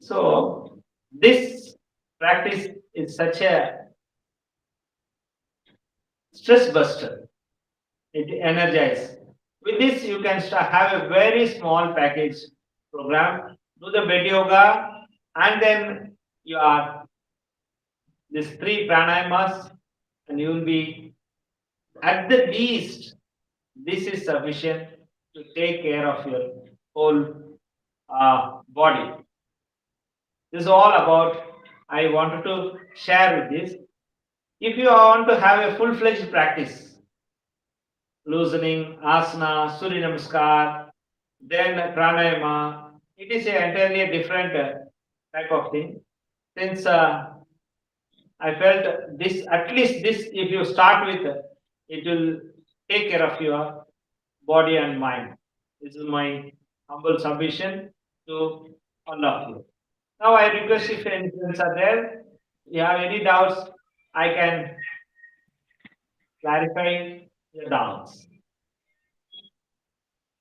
So this practice is such a stress buster. It energizes. With this, you can have a very small package program. Do the bed yoga, and then you are these 3 pranayamas, and you will be at the least. This is sufficient to take care of your whole body. This is all about. I wanted to share with this. If you want to have a full-fledged practice, loosening, asana, Surya Namaskar, then pranayama, it is entirely a different type of thing. Since I felt this, at least this, if you start with, it will take care of your body and mind. This is my humble submission to all of you. Now I request if any friends are there, you have any doubts, I can clarify your doubts.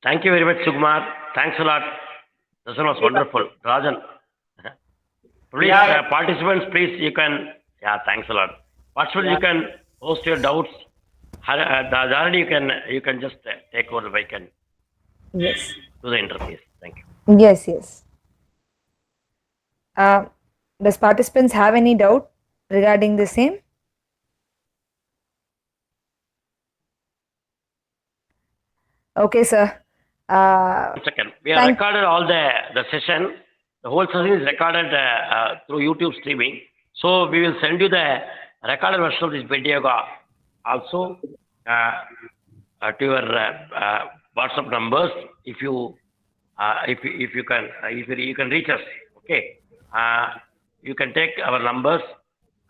Thank you very much, Sukumar. Thanks a lot. This one was wonderful. Rajan. Please, participants, please, you can, thanks a lot. Participants, you can post your doubts. Dharani, you can just take over the mic and Yes. do the interface. Thank you. Yes, yes. Does participants have any doubt regarding the same? Okay, sir. One second. We have recorded all the session. The whole session is recorded through YouTube streaming. So we will send you the recorded version of this video also to your WhatsApp numbers if you can reach us. Okay. You can take our numbers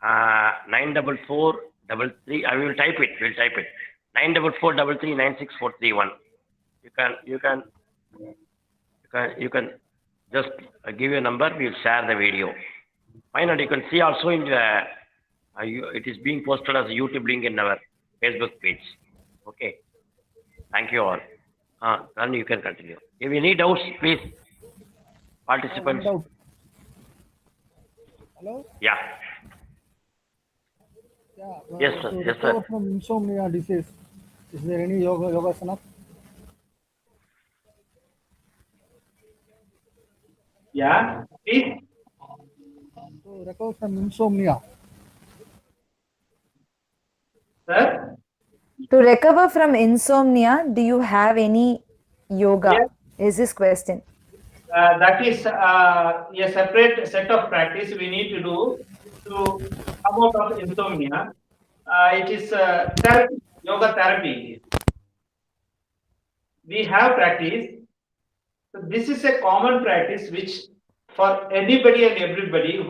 94433. I will type it. We'll type it 944339641. You can just give your number. We'll share the video. Fine, and you can see also in the it is being posted as a YouTube link in our Facebook page. Okay. Thank you all. Then you can continue. If you need doubts, please, participants. Hello? Yeah. Yes, sir. To Yes, recover sir. from insomnia disease, is there any yogasana? Yeah, please. To recover from insomnia. Sir? To recover from insomnia, do you have any yoga? Yes. Is this question? That is a separate set of practice we need to do to come out of insomnia. It is therapy, yoga therapy. We have practice. So this is a common practice which for anybody and everybody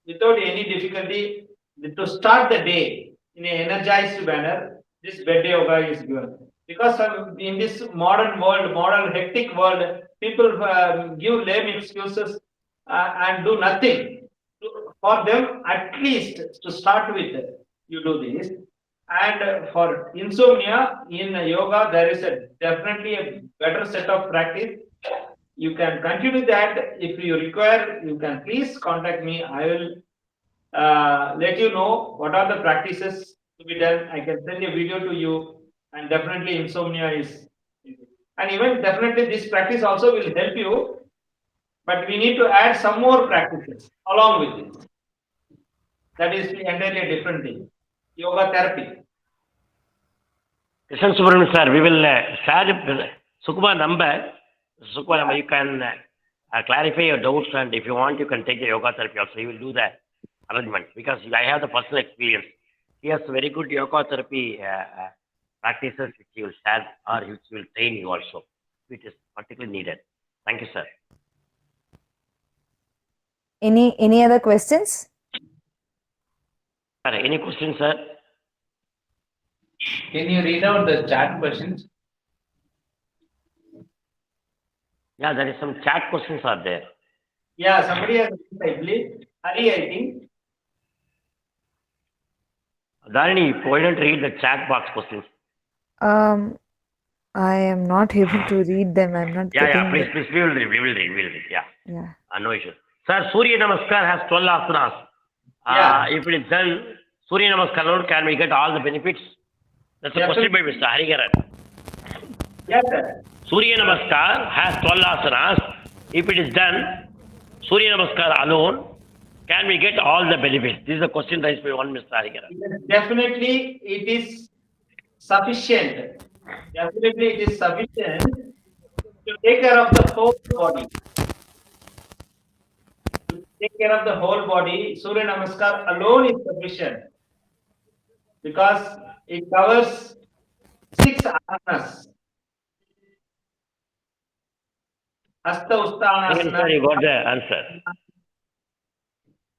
without any difficulty to start the day in an energized manner, this bed yoga is given. Because in this modern world, modern hectic world, people give lame excuses and do nothing. For them, at least to start with, you do this. And for insomnia, in yoga, there is definitely a better set of practice. You can continue that. If you require, you can please contact me. I will let you know what are the practices to be done. I can send a video to you, and definitely insomnia is, and even definitely this practice also will help you, but we need to add some more practices along with it. That is entirely a different thing. Yoga therapy. Krishnan Subramanian sir, we will share Sukumar number. Sukumar number, you can clarify your doubts, and if you want, you can take the yoga therapy also. You will do the arrangement because I have the personal experience. He has very good yoga therapy practices which he will share or which will train you also, which is particularly needed. Thank you, sir. Any other questions? Sir, any questions, sir? Can you read out the chat questions? Yeah, there is some chat questions are there. Yeah, somebody has, I believe, Hari, I think. Dharani, why don't read the chat box questions? I am not able to read them. I'm not Yeah, getting please, please, we will read, yeah. yeah. No issues. Sir, Surya Namaskar has 12 asanas. Yeah. If it is done, Surya Namaskar alone, can we get all the benefits? That's a question by Mr. Harigaran. Yes, sir. Surya Namaskar has 12 asanas. If it is done, Surya Namaskar alone, can we get all the benefits? This is a question raised by one Mr. Harigaran. Yes, definitely, it is sufficient. Definitely, it is sufficient to take care of the whole body. To take care of the whole body, Surya Namaskar alone is sufficient because it covers 6 asanas. Hasta Sir, Uttanasana, you got the answer.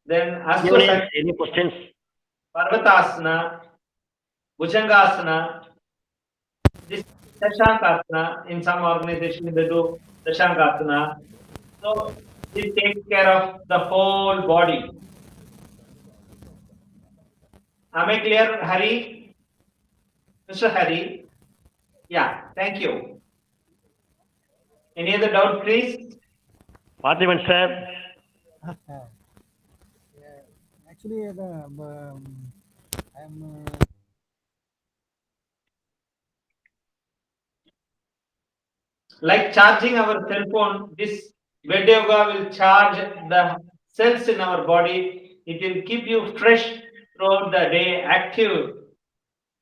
then Anyone, any questions? Parvatasana, Bhujangasana, this Dashankasana, in some organizations they do Dashankasana. So it takes care of the whole body. Am I clear, Hari? Mr. Hari? Yeah, thank you. Any other doubt, please? Parthiban, sir. Actually, I'm Like charging our cell phone, this bed yoga will charge the cells in our body. It will keep you fresh throughout the day, active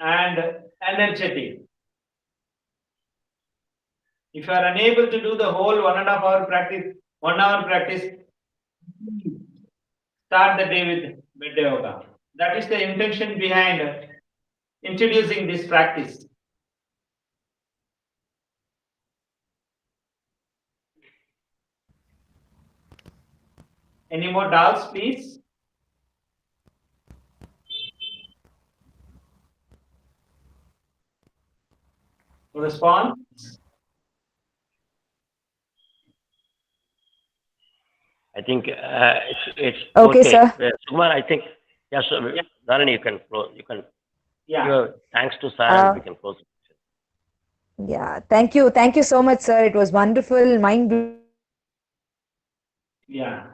and energetic. If you are unable to do the whole 1.5 hour practice, 1 hour practice, start the day with bed yoga. That is the intention behind introducing this practice. Any more doubts, please? Response? I think it's Okay, sir. Sukumar, I think, yes, Dharani, you can close. You can. Yeah. Thanks to sir, and we can close. Yeah. Thank you. Thank you so much, sir. It was wonderful, mind-blowing. Yeah.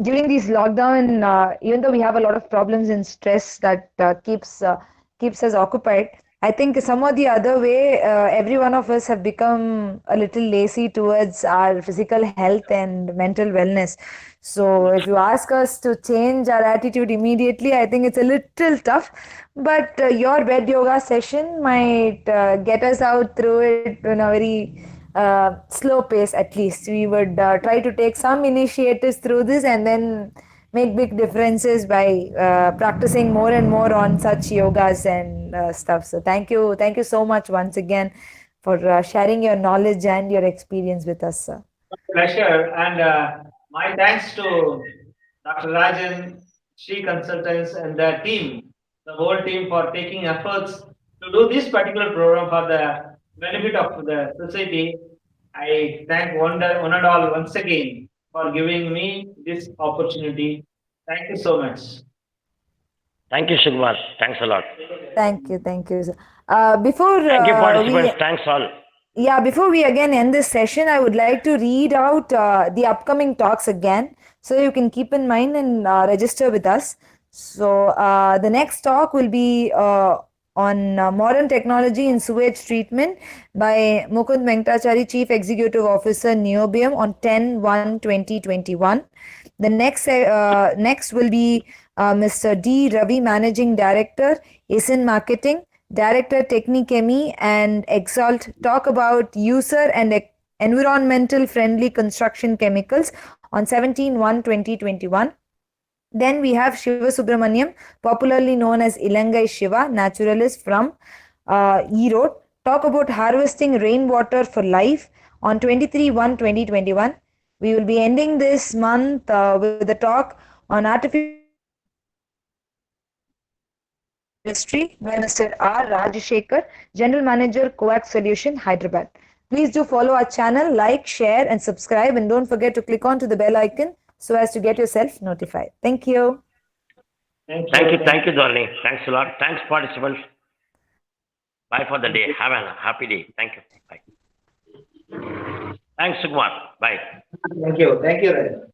During these lockdown, even though we have a lot of problems and stress that keeps us occupied, I think some or the other way, every one of us have become a little lazy towards our physical health and mental wellness. So if you ask us to change our attitude immediately, I think it's a little tough. But your bed yoga session might get us out through it in a very slow pace. At least we would try to take some initiatives through this and then make big differences by practicing more and more on such yogas and stuff. So thank you so much once again for sharing your knowledge and your experience with us, sir. Pleasure, and my thanks to Dr. Rajan, Shree Consultants, and the team, the whole team, for taking efforts to do this particular program for the benefit of the society. I thank one and all once again for giving me this opportunity. Thank you so much. Thank you, Sukumar. Thanks a lot. Thank you, sir. Before Thank you, participants. Thanks all. Yeah, before we again end this session, I would like to read out the upcoming talks again, so you can keep in mind and register with us. So the next talk will be on modern technology in sewage treatment by Mukund Venkatachari, Chief Executive Officer, Neobium, on 10/1/2021. The next will be Mr. D. Ravi, Managing Director, ASIN Marketing, Director Technichemy and Exalt, talk about user and environmental friendly construction chemicals on 17/1/2021. Then we have Shiva Subramaniam, popularly known as Ilangai Shiva, naturalist from Erode, talk about harvesting rainwater for life on 23/1/2021. We will be ending this month with a talk on artificial industry by Mr. R. Rajashekar, General Manager, Coax Solution, Hyderabad. Please do follow our channel, like, share, and subscribe, and don't forget to click on to the bell icon so as to get yourself notified. Thank you. Thank you, Dharani. Thanks a lot. Thanks, participants. Bye for the day. Have a happy day. Thank you. Bye. Thanks, Sukumar. Bye. Thank you. Thank you, Rajan.